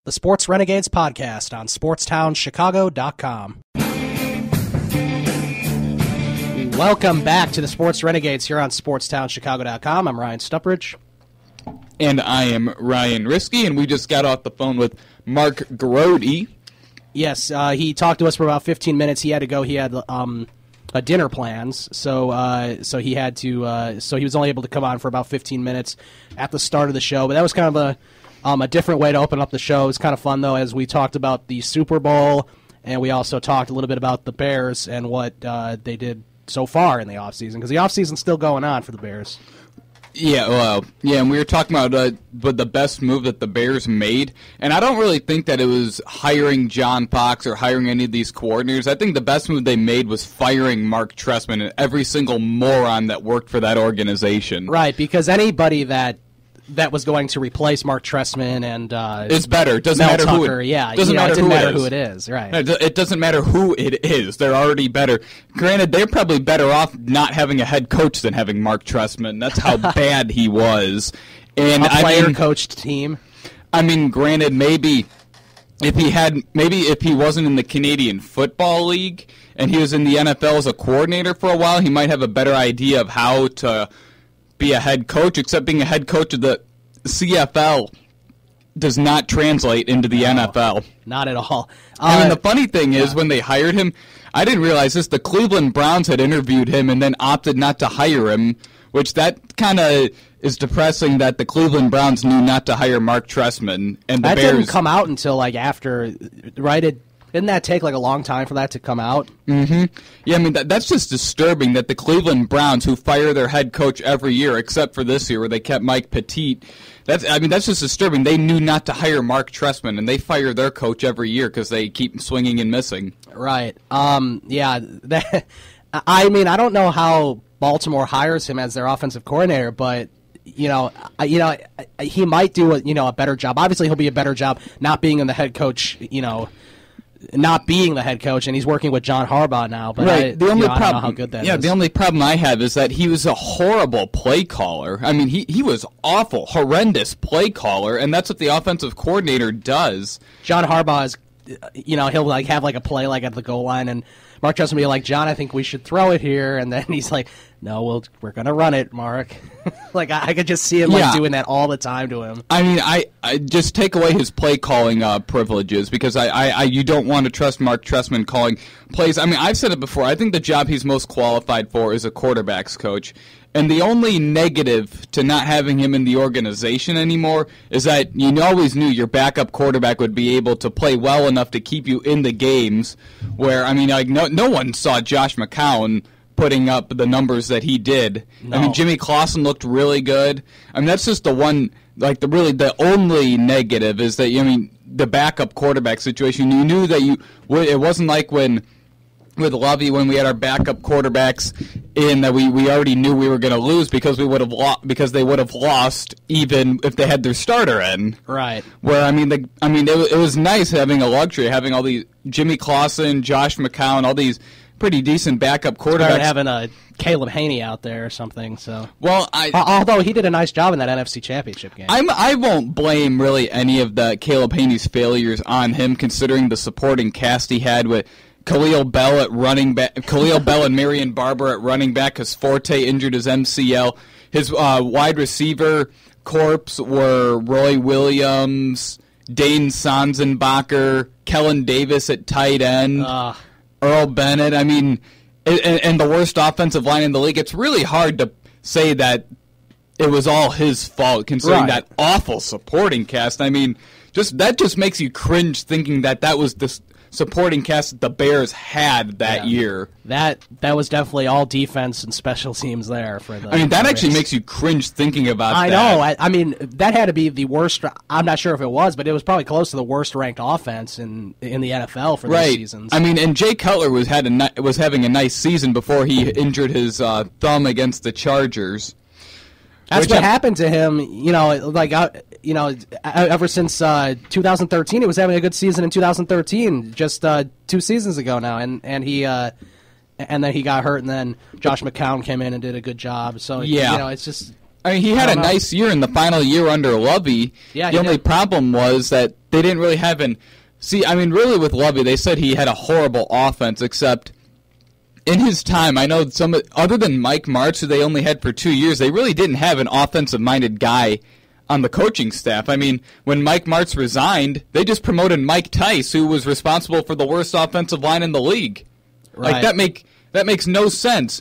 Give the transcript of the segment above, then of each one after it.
The Sports Renegades podcast on SportsTownChicago.com. Welcome back to the Sports Renegades here on SportsTownChicago.com. I'm Ryan Stuprich. And I am Ryan Risky, and we just got off the phone with Mark Grody. Yes, he talked to us for about 15 minutes. He had to go. He had dinner plans, so he had to. So he was only able to come on for about 15 minutes at the start of the show. But that was kind of a different way to open up the show. It's kind of fun, though, as we talked about the Super Bowl, and we also talked a little bit about the Bears and what they did so far in the offseason, because the offseason's still going on for the Bears. Yeah, and we were talking about the best move that the Bears made, and I don't really think that it was hiring John Fox or hiring any of these coordinators. I think the best move they made was firing Mark Trestman and every single moron that worked for that organization. Right, because anybody that was going to replace Mark Trestman and it's better. It doesn't Mel matter Tucker, who it, yeah, doesn't matter it didn't who matter it is. who it is, right? It doesn't matter who it is. They're already better. Granted, they're probably better off not having a head coach than having Mark Trestman. That's how bad he was. And a player-coached team. I mean, granted, maybe if he wasn't in the Canadian Football League and he was in the NFL as a coordinator for a while, he might have a better idea of how to be a head coach, except being a head coach of the CFL does not translate into the NFL. Not at all. I mean, the funny thing is, when they hired him, I didn't realize this, the Cleveland Browns had interviewed him and then opted not to hire him, which that kind of is depressing that the Cleveland Browns knew not to hire Mark Trestman. And the that Bears didn't come out until after, right? Didn't that take a long time for that to come out? Mm-hmm. Yeah, I mean, that's just disturbing that the Cleveland Browns, who fire their head coach every year, except for this year where they kept Mike Petit, that's just disturbing. They knew not to hire Mark Trestman, and they fire their coach every year because they keep swinging and missing. Right. Yeah. I mean, I don't know how Baltimore hires him as their offensive coordinator, but he might do a better job. Obviously, he'll be a better job not being in the head coach. Not being the head coach, and he's working with John Harbaugh now. But right. I don't know how good that is. Yeah, the only problem I have is that he was a horrible play caller. I mean, he was awful, horrendous play caller, and that's what the offensive coordinator does. John Harbaugh is, he'll have a play at the goal line, and Mark Trestman will be like, John, I think we should throw it here, and then he's like, no, we're going to run it, Mark. I could just see him doing that all the time to him. I mean, I just take away his play calling privileges, because you don't want to trust Mark Trestman calling plays. I mean, I've said it before. I think the job he's most qualified for is a quarterback's coach. And the only negative to not having him in the organization anymore is that you always knew your backup quarterback would be able to play well enough to keep you in the games where, I mean, no one saw Josh McCown putting up the numbers that he did. No. I mean, Jimmy Clausen looked really good. I mean, that's just the one, the only negative is that, the backup quarterback situation. You knew that it wasn't like with Lovey when we had our backup quarterbacks in that we already knew we were going to lose because they would have lost even if they had their starter in. Right. Where it was nice having a luxury, having all these Jimmy Clausen, Josh McCown, all these pretty decent backup quarterbacks. Having a Caleb Haney out there or something. So although he did a nice job in that NFC Championship game. I won't blame really any of the Caleb Haney's failures on him, considering the supporting cast he had with Khalil Bell at running back, Khalil Bell and Marion Barber at running back because Forte injured his MCL. His wide receiver corps were Roy Williams, Dane Sanzenbacher, Kellen Davis at tight end, Earl Bennett. I mean, and the worst offensive line in the league. It's really hard to say that it was all his fault, considering that awful supporting cast. I mean, that just makes you cringe thinking that was the supporting cast that the Bears had that year. That was definitely all defense and special teams there for the. I mean, that actually makes you cringe thinking about that. I know. I mean, that had to be the worst. I'm not sure if it was, but it was probably close to the worst ranked offense in the NFL for those seasons. I mean, and Jay Cutler was having a nice season before he injured his thumb against the Chargers. That's what happened to him, ever since 2013. He was having a good season in 2013, just 2 seasons ago now, and then he got hurt, and then Josh McCown came in and did a good job. So it's just I mean, he had a nice year in the final year under Lovey. Yeah, the only problem was that they didn't really have really with Lovey, they said he had a horrible offense, except in his time, I know other than Mike Martz, who they only had for 2 years, they really didn't have an offensive-minded guy on the coaching staff. I mean, when Mike Martz resigned, they just promoted Mike Tice, who was responsible for the worst offensive line in the league. Right. Like, that makes no sense.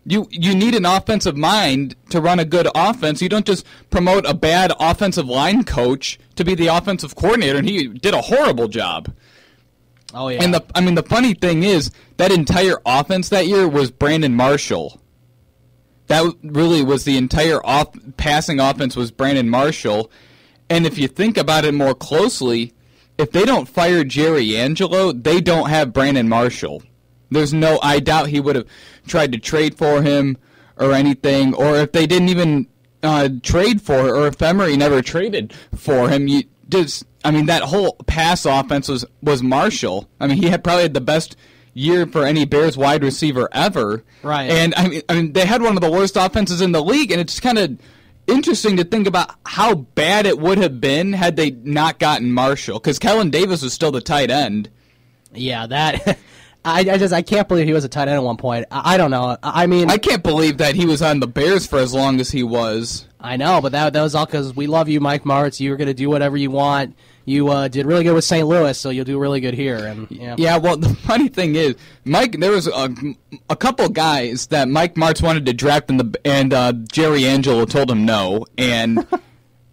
You need an offensive mind to run a good offense. You don't just promote a bad offensive line coach to be the offensive coordinator, and he did a horrible job. Oh, yeah. And the funny thing is, that entire offense that year was Brandon Marshall. That really was the entire passing offense was Brandon Marshall. And if you think about it more closely, if they don't fire Jerry Angelo, they don't have Brandon Marshall. I doubt he would have tried to trade for him or anything, or if they didn't even trade for it, or if Emery never traded for him, that whole pass offense was Marshall. I mean, he probably had the best year for any Bears wide receiver ever. Right. And I mean, they had one of the worst offenses in the league, and it's kind of interesting to think about how bad it would have been had they not gotten Marshall, because Kellen Davis was still the tight end. Yeah, that. I can't believe he was a tight end at one point. I don't know. I mean, I can't believe that he was on the Bears for as long as he was. I know, but that was all because we love you, Mike Martz. You were going to do whatever you want. You did really good with St. Louis, so you'll do really good here. And yeah. Well, the funny thing is, there was a couple guys that Mike Martz wanted to draft, and Jerry Angelo told him no. And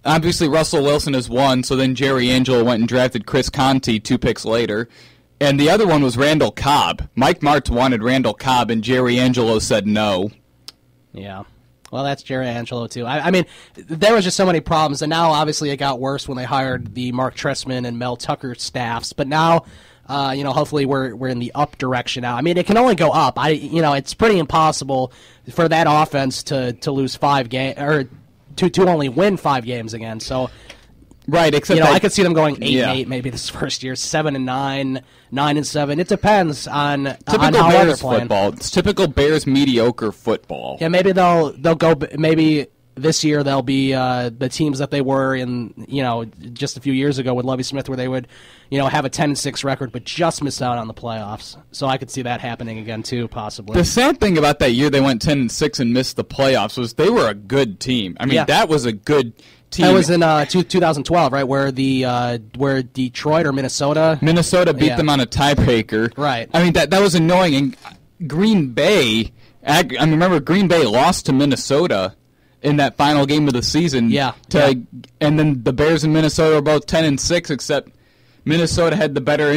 obviously, Russell Wilson is one. So then Jerry Angelo went and drafted Chris Conte 2 picks later. And the other one was Randall Cobb. Mike Martz wanted Randall Cobb, and Jerry Angelo said no. Yeah. Well, that's Jerry Angelo, too. I mean, there was just so many problems, and now, obviously, it got worse when they hired the Mark Trestman and Mel Tucker staffs. But now, hopefully we're in the up direction now. I mean, it can only go up. It's pretty impossible for that offense to lose 5 games, or to only win 5 games again. So... Right, except I could see them going 8-8 maybe this first year, 7-9, 9-7. It depends on how Bears they're playing. Football. It's typical Bears mediocre football. Yeah, maybe they'll go. Maybe this year they'll be the teams that they were in. Just a few years ago with Lovie Smith, where they would, have a 10-6 record, but just miss out on the playoffs. So I could see that happening again too, possibly. The sad thing about that year they went 10-6 and missed the playoffs was they were a good team. I mean, that was a good team. That was in 2012, right, where where Detroit or Minnesota beat them on a tiebreaker. Right. I mean, that was annoying. And Green Bay, remember Green Bay lost to Minnesota in that final game of the season. Yeah. And then the Bears and Minnesota were both 10-6, except Minnesota had the better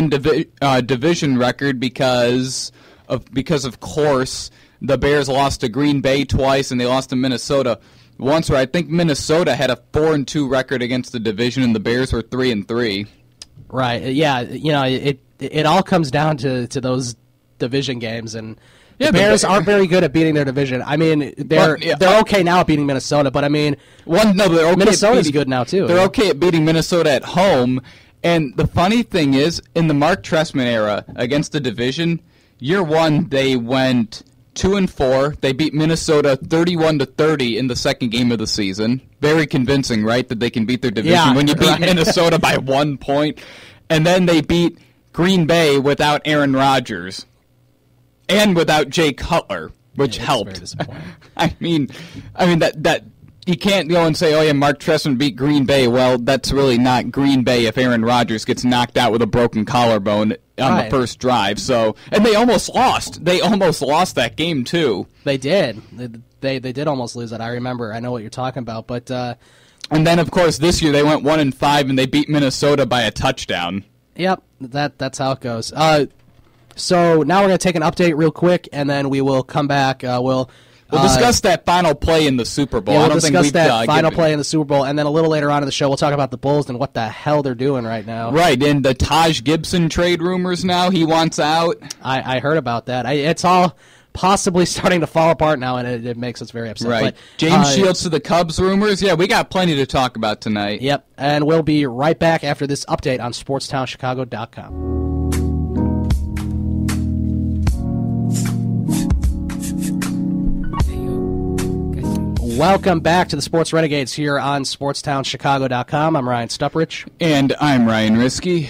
division record because of course the Bears lost to Green Bay twice and they lost to Minnesota once, where I think Minnesota had a 4-2 record against the division, and the Bears were 3-3. Right. Yeah. It all comes down to those division games, and the Bears aren't very good at beating their division. I mean, they're okay now at beating Minnesota, but I mean, they're okay. Minnesota's good now too. They're okay at beating Minnesota at home, and the funny thing is, in the Mark Trestman era against the division, year 1 they went 2-4. They beat Minnesota 31-30 in the second game of the season. Very convincing, right? That they can beat their division when you beat Minnesota by 1 point. And then they beat Green Bay without Aaron Rodgers and without Jay Cutler, which helped. I mean that you can't go and say, "Oh yeah, Mark Trestman beat Green Bay." Well, that's really not Green Bay if Aaron Rodgers gets knocked out with a broken collarbone on the first drive. So, and they almost lost. They almost lost that game too. They did. They did almost lose it. I remember. I know what you're talking about. But and then of course this year they went 1-5 and they beat Minnesota by a touchdown. Yep, that's how it goes. So now we're going to take an update real quick, and then we will come back. We'll discuss that final play in the Super Bowl. Yeah, we'll discuss that final play in the Super Bowl, and then a little later on in the show, we'll talk about the Bulls and what the hell they're doing right now. Right, and the Taj Gibson trade rumors now. He wants out. I heard about that. It's all possibly starting to fall apart now, and it makes us very upset. Right. But, James Shields to the Cubs rumors. Yeah, we got plenty to talk about tonight. Yep, and we'll be right back after this update on SportsTownChicago.com. Welcome back to the Sports Renegades here on SportsTownChicago.com. I'm Ryan Stuprich. And I'm Ryan Risky.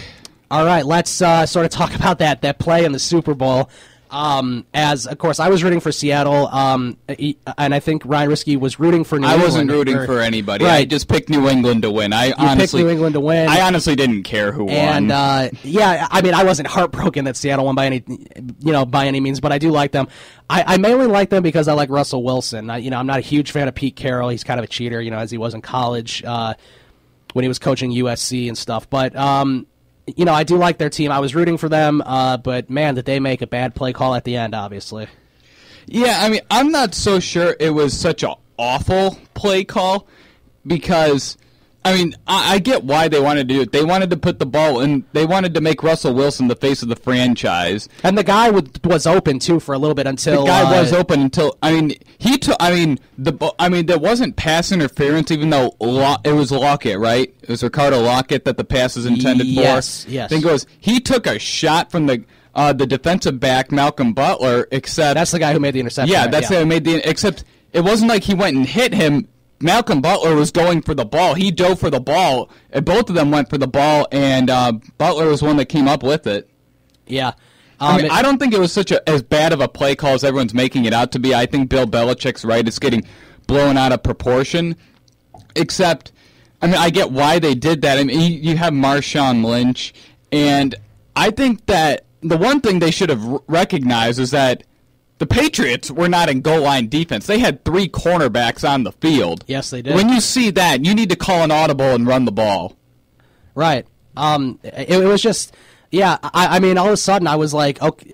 All right, let's sort of talk about that play in the Super Bowl. As, of course, I was rooting for Seattle, and I think Ryan Risky was rooting for New England. I wasn't rooting for anybody. Right. I just picked New England to win. You picked New England to win. I honestly didn't care who and, won. Yeah, I mean, I wasn't heartbroken that Seattle won by any means, but I do like them. I mainly like them because I like Russell Wilson. I'm not a huge fan of Pete Carroll. He's kind of a cheater, as he was in college when he was coaching USC and stuff. But I do like their team. I was rooting for them, but man, did they make a bad play call at the end, obviously. Yeah, I mean, I'm not so sure it was such an awful play call because, I mean, I get why they wanted to do it. They wanted to put the ball in. They wanted to make Russell Wilson the face of the franchise. And the guy was open, too, for a little bit until... The guy was open until... I mean, there wasn't pass interference, even though it was Lockett, right? It was Ricardo Lockett that the pass was intended for. Yes. He took a shot from the defensive back, Malcolm Butler, except... That's the guy who made the interception. Yeah, that's the guy who made the... Except it wasn't like he went and hit him. Malcolm Butler was going for the ball. He dove for the ball. And both of them went for the ball, and Butler was one that came up with it. Yeah. I don't think it was as bad of a play call as everyone's making it out to be. I think Bill Belichick's right. It's getting blown out of proportion. Except, I get why they did that. I mean, you have Marshawn Lynch, and I think that the one thing they should have recognized is that the Patriots were not in goal line defense. They had 3 cornerbacks on the field. Yes, they did. When you see that, you need to call an audible and run the ball. Right. It was just, yeah, I mean, all of a sudden I was like, okay,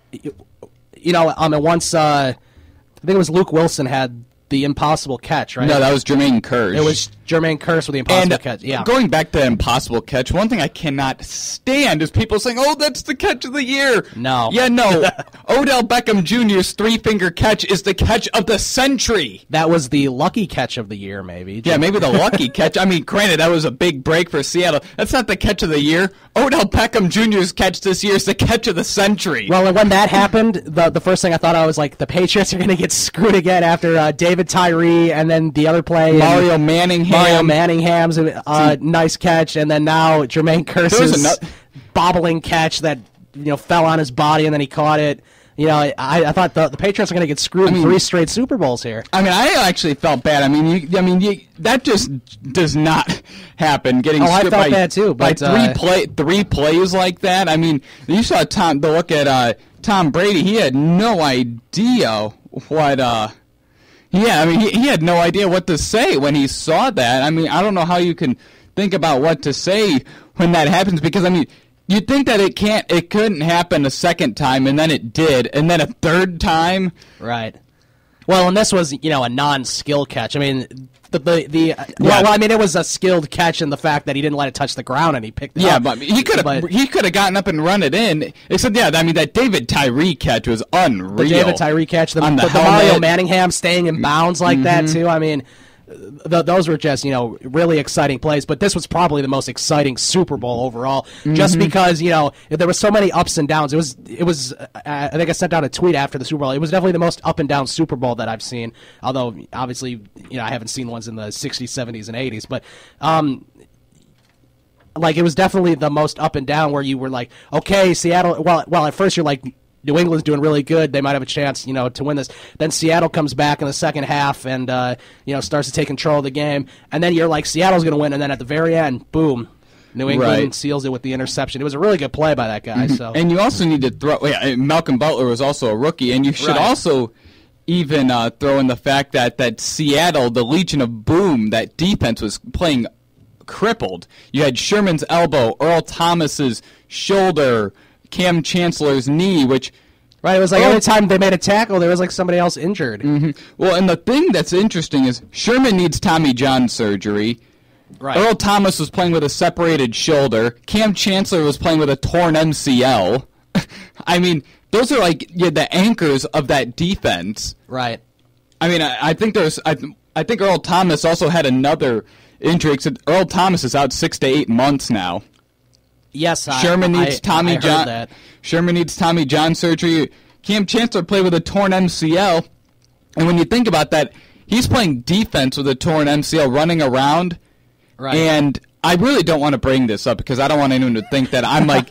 once, I think it was Luke Wilson had the impossible catch, right? No, that was Jermaine Kearse. It was Jermaine Kearse with the impossible catch, yeah. Going back to the impossible catch, one thing I cannot stand is people saying, oh, that's the catch of the year. No. Yeah, no. Odell Beckham Jr.'s 3-finger catch is the catch of the century. That was the lucky catch of the year, maybe. Yeah, maybe the lucky catch. I mean, granted, that was a big break for Seattle. That's not the catch of the year. Odell Beckham Jr.'s catch this year is the catch of the century. Well, and when that happened, the first thing I thought, I was like, the Patriots are going to get screwed again after David Tyree and then the other play. Mario Manningham's nice catch, and then now Jermaine Kearse's bobbling catch that fell on his body and then he caught it. I thought the Patriots are going to get screwed in 3 straight Super Bowls here. I mean, I actually felt bad. That just does not happen. Getting I felt bad too. But three plays like that. I mean, you saw look at Tom Brady. He had no idea what. He had no idea what to say when he saw that. I mean, I don't know how you can think about what to say when that happens because, you'd think that it couldn't happen a second time, and then it did, and then a third time. Right. Well, and this was, a non-skill catch. I mean, it was a skilled catch in the fact that he didn't let it touch the ground and he picked it up. Yeah, but he could have gotten up and run it in. Except, that David Tyree catch was unreal. The David Tyree catch, the Mario Manningham staying in bounds like that too. I mean, those were just, really exciting plays. But this was probably the most exciting Super Bowl overall, just because, there was so many ups and downs. It was. I think I sent out a tweet after the Super Bowl. It was definitely the most up and down Super Bowl that I've seen. Although, obviously, I haven't seen ones in the 60s, 70s, and 80s. But, it was definitely the most up and down where you were like, okay, Seattle. Well, at first you're like, New England's doing really good. They might have a chance, to win this. Then Seattle comes back in the second half and, starts to take control of the game. And then you're like, Seattle's going to win. And then at the very end, boom, New England seals it with the interception. It was a really good play by that guy. So, and you also need to throw. Malcolm Butler was also a rookie, and you should also even throw in the fact that Seattle, the Legion of Boom, that defense was playing crippled. You had Sherman's elbow, Earl Thomas's shoulder, Cam Chancellor's knee, which... Right, it was like every time they made a tackle, there was like somebody else injured. Mm-hmm. Well, and the thing that's interesting is Sherman needs Tommy John surgery. Right. Earl Thomas was playing with a separated shoulder. Cam Chancellor was playing with a torn MCL. Those are the anchors of that defense. Right. I think Earl Thomas also had another injury. Except Earl Thomas is out 6 to 8 months now. Yes, Sherman needs Tommy John. That. Sherman needs Tommy John surgery. Cam Chancellor played with a torn MCL, and when you think about that, He's playing defense with a torn MCL, running around. Right. And I really don't want to bring this up because I don't want anyone to think that I'm like